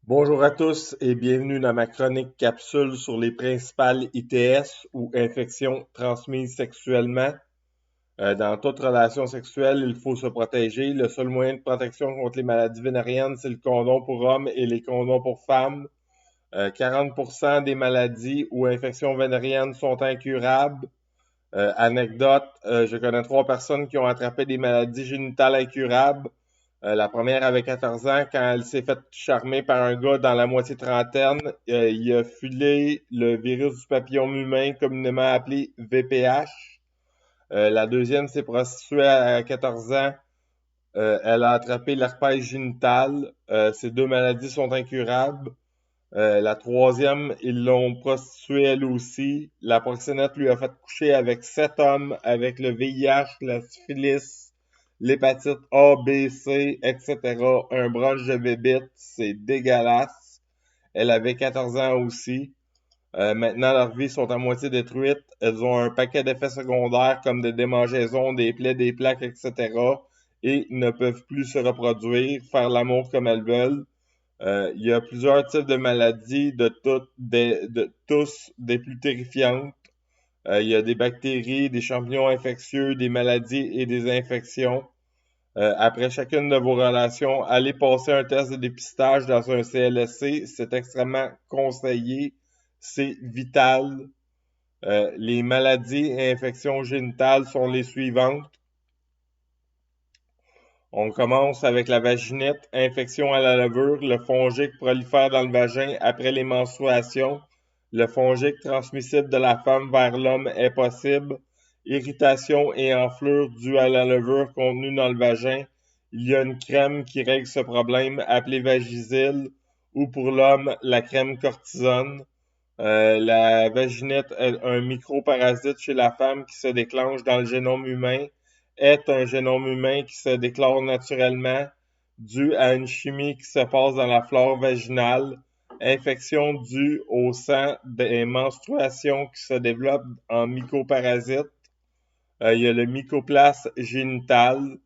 Bonjour à tous et bienvenue dans ma chronique capsule sur les principales ITS ou infections transmises sexuellement. Dans toute relation sexuelle, il faut se protéger. Le seul moyen de protection contre les maladies vénériennes, c'est le condom pour hommes et les condoms pour femmes. 40% des maladies ou infections vénériennes sont incurables. Anecdote, je connais 3 personnes qui ont attrapé des maladies génitales incurables. La première avait 14 ans quand elle s'est fait charmer par un gars dans la moitié trentaine. Il a filé le virus du papillome humain, communément appelé VPH. La deuxième s'est prostituée à 14 ans. Elle a attrapé l'herpès génital. Ces deux maladies sont incurables. La troisième, ils l'ont prostituée elle aussi. La proxénète lui a fait coucher avec 7 hommes avec le VIH, la syphilis, l'hépatite A, B, C, etc. Un broche de bébite, c'est dégueulasse. Elle avait 14 ans aussi. Maintenant, leurs vies sont à moitié détruites. Elles ont un paquet d'effets secondaires comme des démangeaisons, des plaies, des plaques, etc. et ne peuvent plus se reproduire, faire l'amour comme elles veulent. Il y a plusieurs types de maladies, de tous des plus terrifiantes. Il y a des bactéries, des champignons infectieux, des maladies et des infections. Après chacune de vos relations, allez passer un test de dépistage dans un CLSC. C'est extrêmement conseillé. C'est vital. Les maladies et infections génitales sont les suivantes. On commence avec la vaginite, infection à la levure, le fongique prolifère dans le vagin après les menstruations. Le fongique transmissible de la femme vers l'homme est possible. Irritation et enflure due à la levure contenue dans le vagin. Il y a une crème qui règle ce problème appelée Vagisil ou pour l'homme la crème cortisone. La vaginite est un microparasite chez la femme qui se déclenche dans le génome humain, est un génome humain qui se déclare naturellement dû à une chimie qui se passe dans la flore vaginale, infection due au sang des menstruations qui se développent en mycoparasites. Il y a le mycoplasme génital.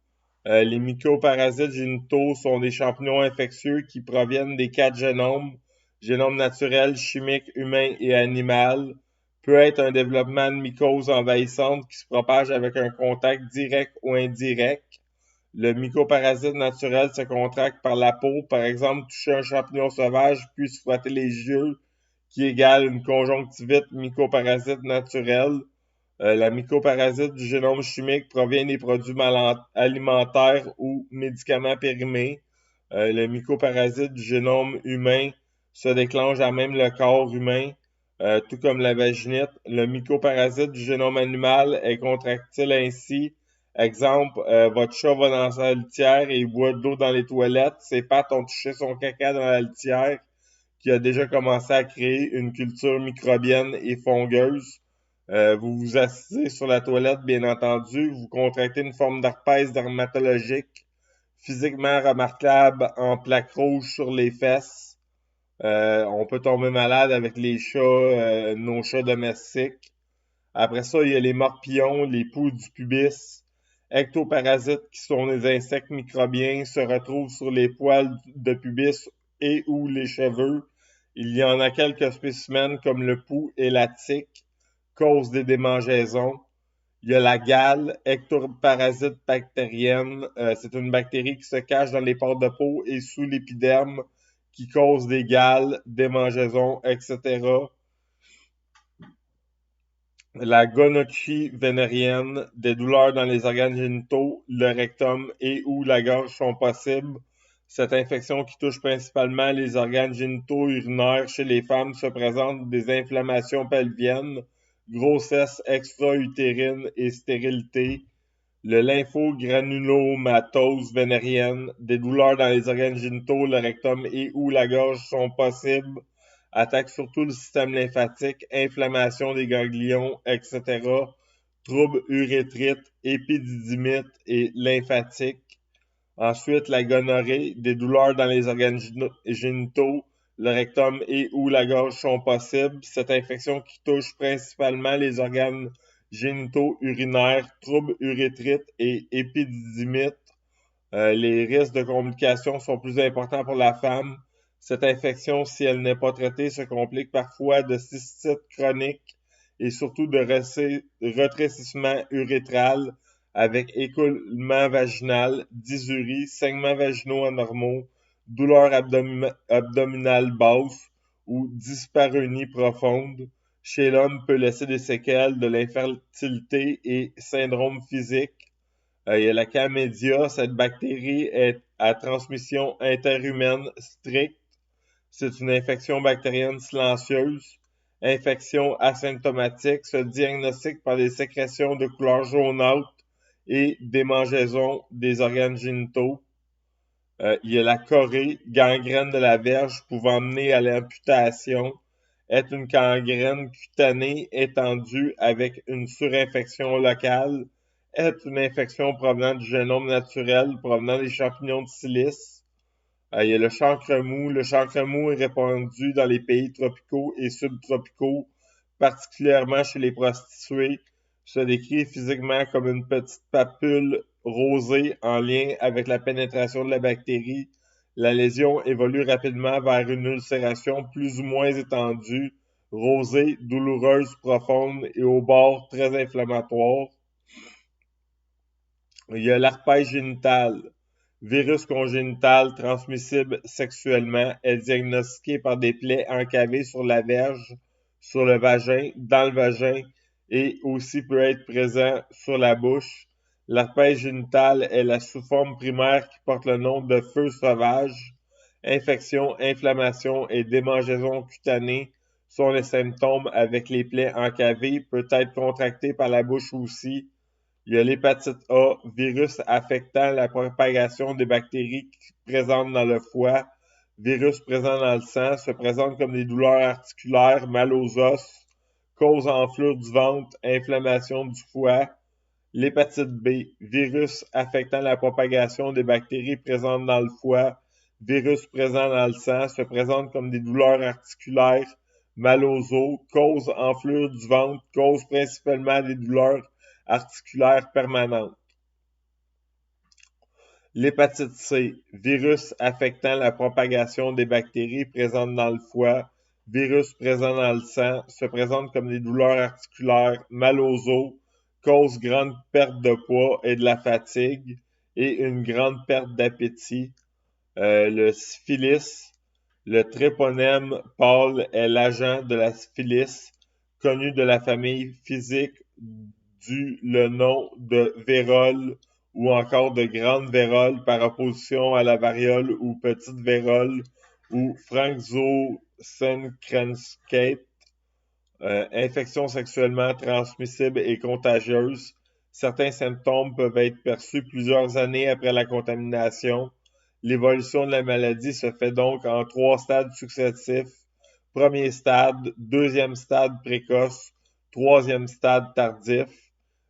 Les mycoparasites génitaux sont des champignons infectieux qui proviennent des 4 génomes, génome naturel, chimique, humain et animal, peut être un développement de mycose envahissante qui se propage avec un contact direct ou indirect. Le mycoparasite naturel se contracte par la peau, par exemple toucher un champignon sauvage puis se frotter les yeux, qui égale une conjonctivite mycoparasite naturelle. La mycoparasite du génome chimique provient des produits alimentaires ou médicaments périmés. Le mycoparasite du génome humain se déclenche à même le corps humain, tout comme la vaginite. Le mycoparasite du génome animal est contractile ainsi. Exemple, votre chat va dans sa litière et il boit de l'eau dans les toilettes. Ses pattes ont touché son caca dans la litière qui a déjà commencé à créer une culture microbienne et fongeuse. Vous vous asseyez sur la toilette, bien entendu, vous contractez une forme d'herpès dermatologique physiquement remarquable en plaques rouges sur les fesses. On peut tomber malade avec les chats, nos chats domestiques. Après ça, il y a les morpions, les poux du pubis. Ectoparasites, qui sont des insectes microbiens, se retrouvent sur les poils de pubis et ou les cheveux. Il y en a quelques spécimens comme le poux et la tique, cause des démangeaisons. Il y a la gale, ectoparasite bactérienne. C'est une bactérie qui se cache dans les pores de peau et sous l'épiderme, qui cause des gales, démangeaisons, etc. La gonorrhée vénérienne, des douleurs dans les organes génitaux, le rectum et ou la gorge sont possibles. Cette infection qui touche principalement les organes génitaux urinaires chez les femmes se présente des inflammations pelviennes, grossesse extra-utérine et stérilité. Le lymphogranulomatose vénérienne, des douleurs dans les organes génitaux, le rectum et ou la gorge sont possibles. Attaque surtout le système lymphatique, inflammation des ganglions, etc. Troubles urétrites, épididymite et lymphatiques. Ensuite, la gonorrhée, des douleurs dans les organes génitaux, le rectum et ou la gorge sont possibles. Cette infection qui touche principalement les organes génitaux urinaires, troubles urétrites et épididymite. Les risques de complications sont plus importants pour la femme. Cette infection, si elle n'est pas traitée, se complique parfois de cystite chronique et surtout de rétrécissement urétral avec écoulement vaginal, dysurie, saignements vaginaux anormaux, douleur abdominale basse ou dyspareunie profonde. Chez l'homme, peut laisser des séquelles de l'infertilité et syndrome physique. Il y a la chlamydia, cette bactérie est à transmission interhumaine stricte. C'est une infection bactérienne silencieuse. Infection asymptomatique se diagnostique par des sécrétions de couleur jaunâtre et démangeaisons des organes génitaux. Il y a la chorée, gangrène de la verge pouvant mener à l'amputation, est une gangrène cutanée étendue avec une surinfection locale, est une infection provenant du génome naturel provenant des champignons de silice. Il y a le chancre mou. Le chancre mou est répandu dans les pays tropicaux et subtropicaux, particulièrement chez les prostituées. Se décrit physiquement comme une petite papule rosée en lien avec la pénétration de la bactérie. La lésion évolue rapidement vers une ulcération plus ou moins étendue, rosée, douloureuse, profonde et au bord très inflammatoire. Il y a l'herpès génital. Virus congénital transmissible sexuellement, est diagnostiqué par des plaies encavées sur la verge, sur le vagin, dans le vagin et aussi peut être présent sur la bouche. L'herpès génital est la sous-forme primaire qui porte le nom de feu sauvage. Infection, inflammation et démangeaison cutanée sont les symptômes avec les plaies encavées, peut être contracté par la bouche aussi. Il y a l'hépatite A, virus affectant la propagation des bactéries présentes dans le foie. Virus présent dans le sang, se présente comme des douleurs articulaires, mal aux os, cause enflure du ventre, inflammation du foie. L'hépatite B, virus affectant la propagation des bactéries présentes dans le foie. Virus présent dans le sang, se présente comme des douleurs articulaires, mal aux os, cause enflure du ventre, cause principalement des douleurs articulaires permanentes. L'hépatite C, virus affectant la propagation des bactéries présentes dans le foie, virus présent dans le sang, se présente comme des douleurs articulaires, mal aux os, cause grande perte de poids et de la fatigue et une grande perte d'appétit. Le syphilis, le tréponème pâle est l'agent de la syphilis, connu de la famille physique du le nom de vérole ou encore de grande vérole par opposition à la variole ou petite vérole ou Frank-Zo-Senckrenskate. Infection sexuellement transmissible et contagieuse. Certains symptômes peuvent être perçus plusieurs années après la contamination. L'évolution de la maladie se fait donc en 3 stades successifs. Premier stade, deuxième stade précoce, troisième stade tardif.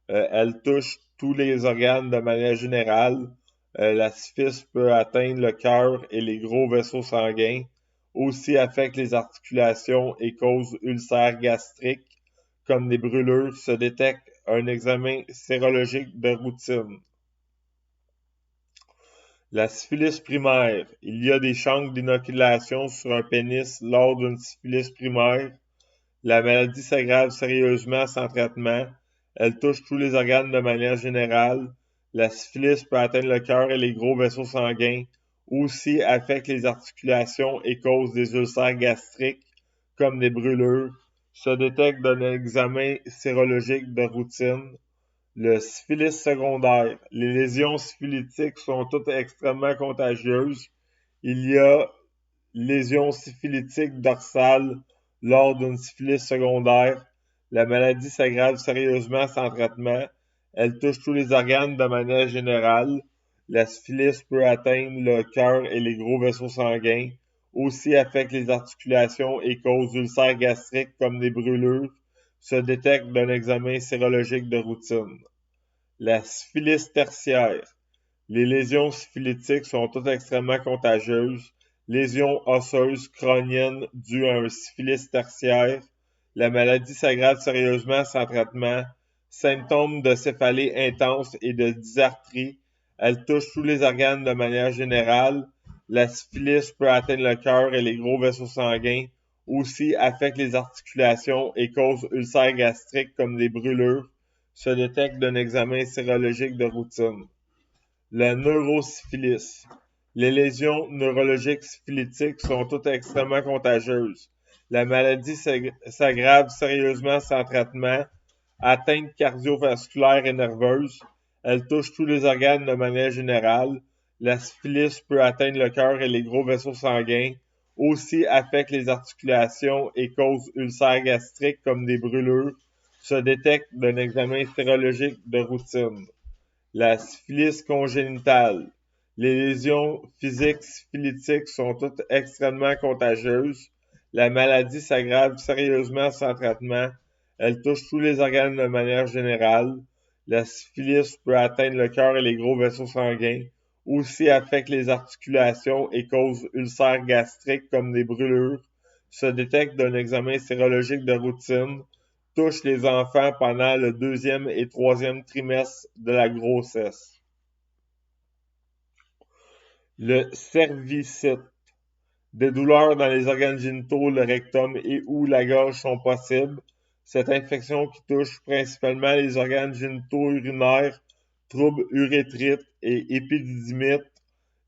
Elle touche tous les organes de manière générale. La syphilis peut atteindre le cœur et les gros vaisseaux sanguins. Aussi affecte les articulations et cause ulcères gastriques. Comme des brûlures, se détecte un examen sérologique de routine. La syphilis primaire. Il y a des chancres d'inoculation sur un pénis lors d'une syphilis primaire. La maladie s'aggrave sérieusement sans traitement. Elle touche tous les organes de manière générale. La syphilis peut atteindre le cœur et les gros vaisseaux sanguins. Aussi affecte les articulations et cause des ulcères gastriques, comme des brûlures. Se détecte d'un examen sérologique de routine. Le syphilis secondaire. Les lésions syphilitiques sont toutes extrêmement contagieuses. Il y a lésions syphilitiques dorsales lors d'une syphilis secondaire. La maladie s'aggrave sérieusement sans traitement. Elle touche tous les organes de manière générale. La syphilis peut atteindre le cœur et les gros vaisseaux sanguins. Aussi affecte les articulations et cause d'ulcères gastriques comme des brûlures. Se détecte d'un examen sérologique de routine. La syphilis tertiaire. Les lésions syphilitiques sont toutes extrêmement contagieuses. Lésions osseuses crâniennes dues à un syphilis tertiaire. La maladie s'aggrave sérieusement sans traitement. Symptômes de céphalée intense et de dysarthrie. Elle touche tous les organes de manière générale. La syphilis peut atteindre le cœur et les gros vaisseaux sanguins, aussi affecte les articulations et cause ulcères gastriques comme des brûlures, se détecte d'un examen sérologique de routine. La neurosyphilis. Les lésions neurologiques syphilitiques sont toutes extrêmement contagieuses. La maladie s'aggrave sérieusement sans traitement. Atteinte cardiovasculaire et nerveuse. Elle touche tous les organes de manière générale. La syphilis peut atteindre le cœur et les gros vaisseaux sanguins. Aussi affecte les articulations et cause ulcères gastriques comme des brûlures. Se détecte d'un examen sérologique de routine. La syphilis congénitale. Les lésions physiques syphilitiques sont toutes extrêmement contagieuses. La maladie s'aggrave sérieusement sans traitement. Elle touche tous les organes de manière générale. La syphilis peut atteindre le cœur et les gros vaisseaux sanguins. Aussi affecte les articulations et cause ulcères gastriques comme des brûlures. Se détecte d'un examen sérologique de routine. Touche les enfants pendant le 2e et 3e trimestre de la grossesse. Le cervicite. Des douleurs dans les organes génitaux, le rectum et ou la gorge sont possibles. Cette infection qui touche principalement les organes génitaux urinaires, troubles urétrites et épididymites.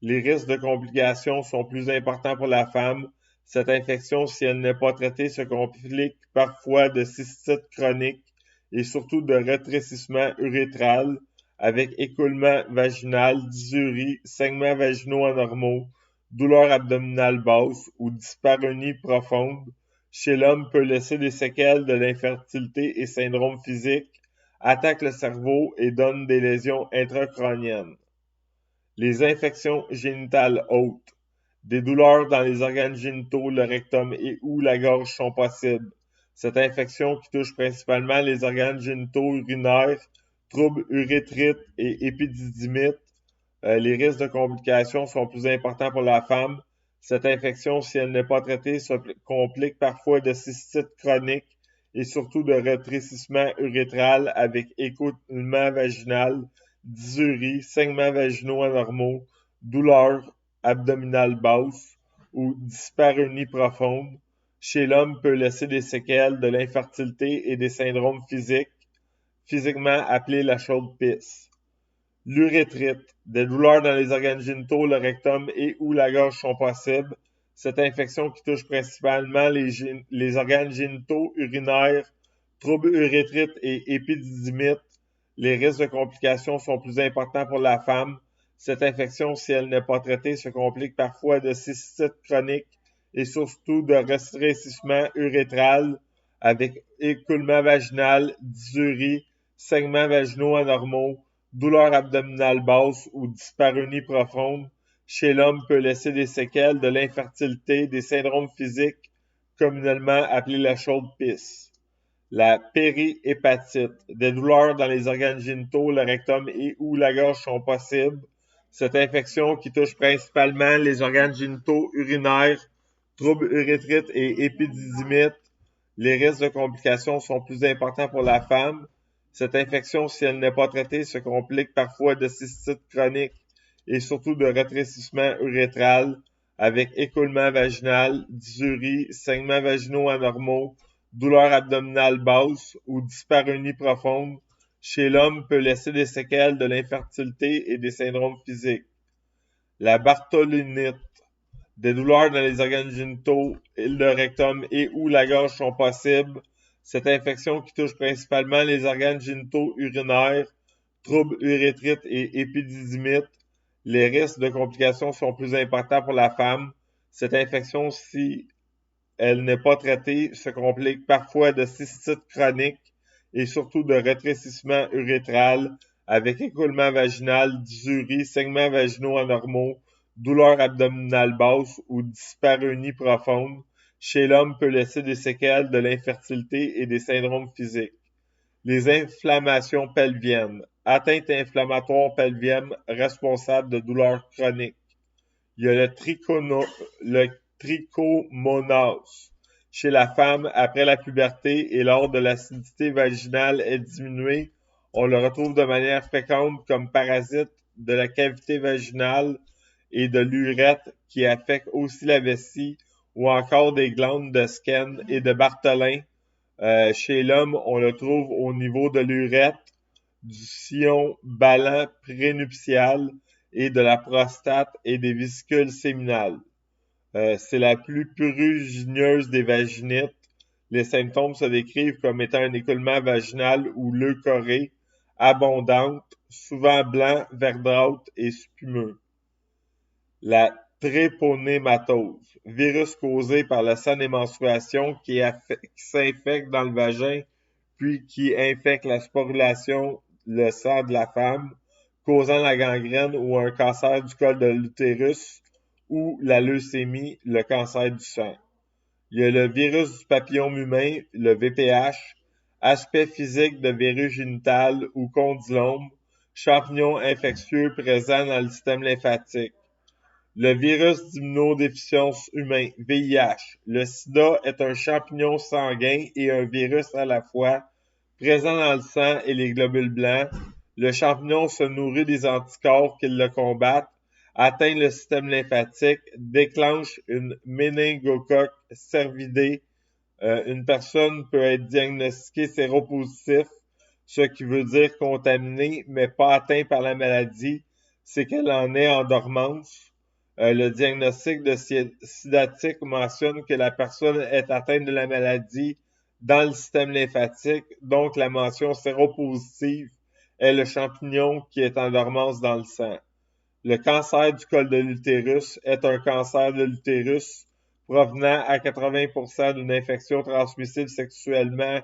Les risques de complications sont plus importants pour la femme. Cette infection, si elle n'est pas traitée, se complique parfois de cystite chronique et surtout de rétrécissement urétral avec écoulement vaginal, dysurie, saignements vaginaux anormaux, douleur abdominale basse ou dyspareunie profonde. Chez l'homme, peut laisser des séquelles de l'infertilité et syndrome physique, attaque le cerveau et donne des lésions intracrâniennes. Les infections génitales hautes. Des douleurs dans les organes génitaux, le rectum et ou la gorge sont possibles. Cette infection qui touche principalement les organes génitaux urinaires, troubles urétrites et épididymites. Les risques de complications sont plus importants pour la femme. Cette infection, si elle n'est pas traitée, se complique parfois de cystite chronique et surtout de rétrécissement urétral avec écoulement vaginal, dysurie, saignements vaginaux anormaux, douleur abdominale basse ou dyspareunie profonde. Chez l'homme, peut laisser des séquelles de l'infertilité et des syndromes physiquement appelés la chaude pisse. L'urétrite. Des douleurs dans les organes génitaux, le rectum et ou la gorge sont possibles. Cette infection qui touche principalement les organes génitaux urinaires, troubles urétrites et épididymites. Les risques de complications sont plus importants pour la femme. Cette infection, si elle n'est pas traitée, se complique parfois de cystite chronique et surtout de rétrécissement urétral avec écoulement vaginal, dysurie, saignements vaginaux anormaux, douleur abdominale basse ou dyspareunie profonde. Chez l'homme, peut laisser des séquelles de l'infertilité, des syndromes physiques communément appelés la chaude pisse. La périhépatite. Des douleurs dans les organes génitaux, le rectum et ou la gorge sont possibles. Cette infection qui touche principalement les organes génitaux urinaires, troubles urétrites et épididymites. Les risques de complications sont plus importants pour la femme. Cette infection, si elle n'est pas traitée, se complique parfois de cystite chronique et surtout de rétrécissement urétral avec écoulement vaginal, dysurie, saignements vaginaux anormaux, douleur abdominale basse ou dyspareunie profonde. Chez l'homme, peut laisser des séquelles de l'infertilité et des syndromes physiques. La bartholinite. Des douleurs dans les organes génitaux, le rectum et ou la gorge sont possibles. Cette infection qui touche principalement les organes génitaux urinaires, troubles urétrites et épididymites. Les risques de complications sont plus importants pour la femme. Cette infection, si elle n'est pas traitée, se complique parfois de cystite chronique et surtout de rétrécissement urétral avec écoulement vaginal, dysurie, saignements vaginaux anormaux, douleur abdominale basse ou dyspareunie profonde. Chez l'homme, peut laisser des séquelles de l'infertilité et des syndromes physiques. Les inflammations pelviennes. Atteinte inflammatoire pelvienne responsable de douleurs chroniques. Il y a le trichomonas. Chez la femme, après la puberté et lors de l'acidité vaginale est diminuée, on le retrouve de manière fréquente comme parasite de la cavité vaginale et de l'urètre qui affectent aussi la vessie, ou encore des glandes de Skene et de Bartholin. Chez l'homme, on le trouve au niveau de l'urètre, du sillon ballant prénuptial et de la prostate et des vésicules séminales. C'est la plus prugineuse des vaginites. Les symptômes se décrivent comme étant un écoulement vaginal ou leucorrhée abondante, souvent blanc, verdâtre et spumeux. La tréponématose, virus causé par le sang des menstruations qui s'infecte dans le vagin puis qui infecte la sporulation, le sang de la femme, causant la gangrène ou un cancer du col de l'utérus ou la leucémie, le cancer du sang. Il y a le virus du papillome humain, le VPH, aspect physique de verrue génitale ou condylome, champignon infectieux présent dans le système lymphatique. Le virus d'immunodéficience humain, VIH. Le sida est un champignon sanguin et un virus à la fois, présent dans le sang et les globules blancs. Le champignon se nourrit des anticorps qui le combattent, atteint le système lymphatique, déclenche une méningocoque cervidée. Une personne peut être diagnostiquée séropositif, ce qui veut dire contaminée, mais pas atteinte par la maladie, c'est qu'elle en est en dormance. Le diagnostic de SIDATIC mentionne que la personne est atteinte de la maladie dans le système lymphatique, donc la mention séropositive est le champignon qui est en dormance dans le sang. Le cancer du col de l'utérus est un cancer de l'utérus provenant à 80% d'une infection transmissible sexuellement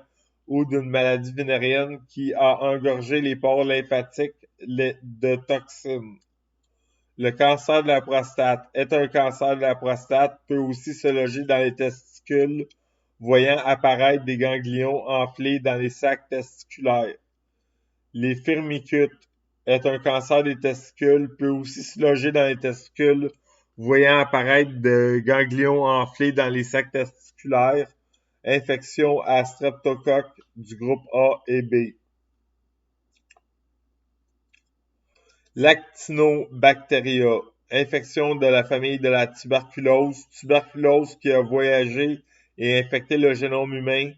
ou d'une maladie vénérienne qui a engorgé les pores lymphatiques de toxines. Le cancer de la prostate est un cancer de la prostate, peut aussi se loger dans les testicules, voyant apparaître des ganglions enflés dans les sacs testiculaires. Les firmicutes est un cancer des testicules, peut aussi se loger dans les testicules, voyant apparaître des ganglions enflés dans les sacs testiculaires. Infection à streptocoque du groupe A et B. Lactinobacteria, infection de la famille de la tuberculose, tuberculose qui a voyagé et infecté le génome humain,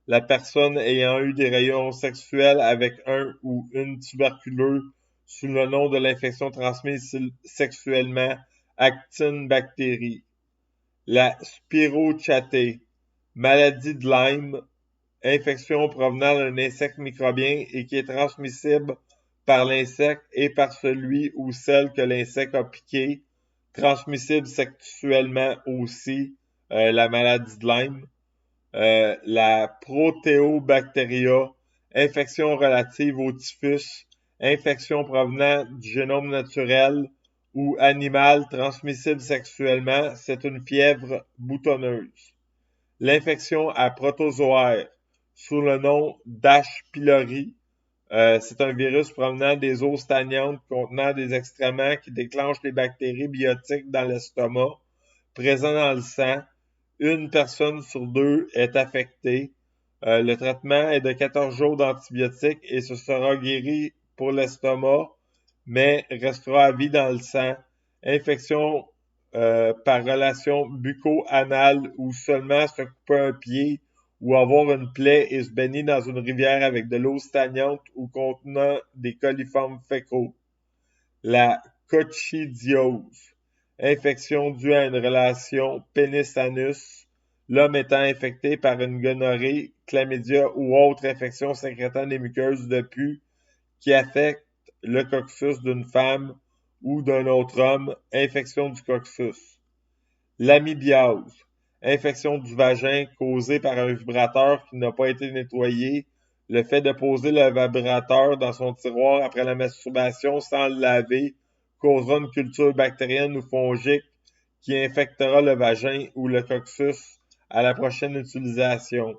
la personne ayant eu des rayons sexuels avec un ou une tuberculeux sous le nom de l'infection transmise sexuellement, actinobactérie. La spirochaetée, maladie de Lyme, infection provenant d'un insecte microbien et qui est transmissible par l'insecte et par celui ou celle que l'insecte a piqué, transmissible sexuellement aussi, la maladie de Lyme. La protéobactéria, infection relative au typhus, infection provenant du génome naturel ou animal transmissible sexuellement, c'est une fièvre boutonneuse. L'infection à protozoaire, sous le nom d'H. pylori, c'est un virus provenant des eaux stagnantes contenant des excréments qui déclenchent les bactéries biotiques dans l'estomac, présents dans le sang. Une personne sur deux est affectée. Le traitement est de 14 jours d'antibiotiques et ce sera guéri pour l'estomac, mais restera à vie dans le sang. Infection par relation bucco-anale ou seulement se couper un pied ou avoir une plaie et se baigner dans une rivière avec de l'eau stagnante ou contenant des coliformes fécaux. La coccidiose, infection due à une relation pénis-anus, l'homme étant infecté par une gonorrhée, chlamydia ou autre infection sécrétant des muqueuses de pus qui affecte le coccyx d'une femme ou d'un autre homme, infection du coccyx. L'amibiase, infection du vagin causée par un vibrateur qui n'a pas été nettoyé. Le fait de poser le vibrateur dans son tiroir après la masturbation sans le laver causera une culture bactérienne ou fongique qui infectera le vagin ou le coccyx à la prochaine utilisation.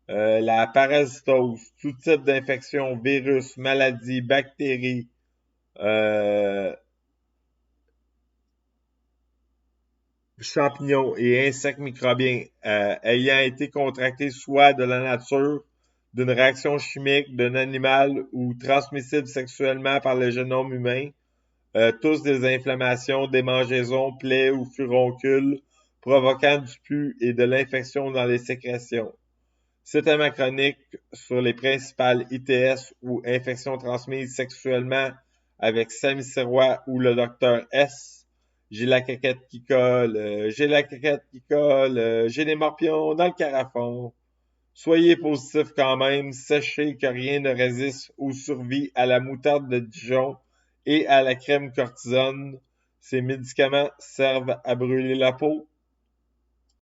La parasitose, tout type d'infection, virus, maladie, bactéries, champignons et insectes microbiens ayant été contractés soit de la nature, d'une réaction chimique, d'un animal ou transmissibles sexuellement par le génome humain, tous des inflammations, démangeaisons, plaies ou furoncules, provoquant du pus et de l'infection dans les sécrétions. C'est ma chronique sur les principales ITS ou infections transmises sexuellement avec Samy Sirois ou le docteur S. J'ai la caquette qui colle, j'ai la caquette qui colle, j'ai les morpions dans le carafon. Soyez positifs quand même, sachez que rien ne résiste ou survit à la moutarde de Dijon et à la crème cortisone. Ces médicaments servent à brûler la peau.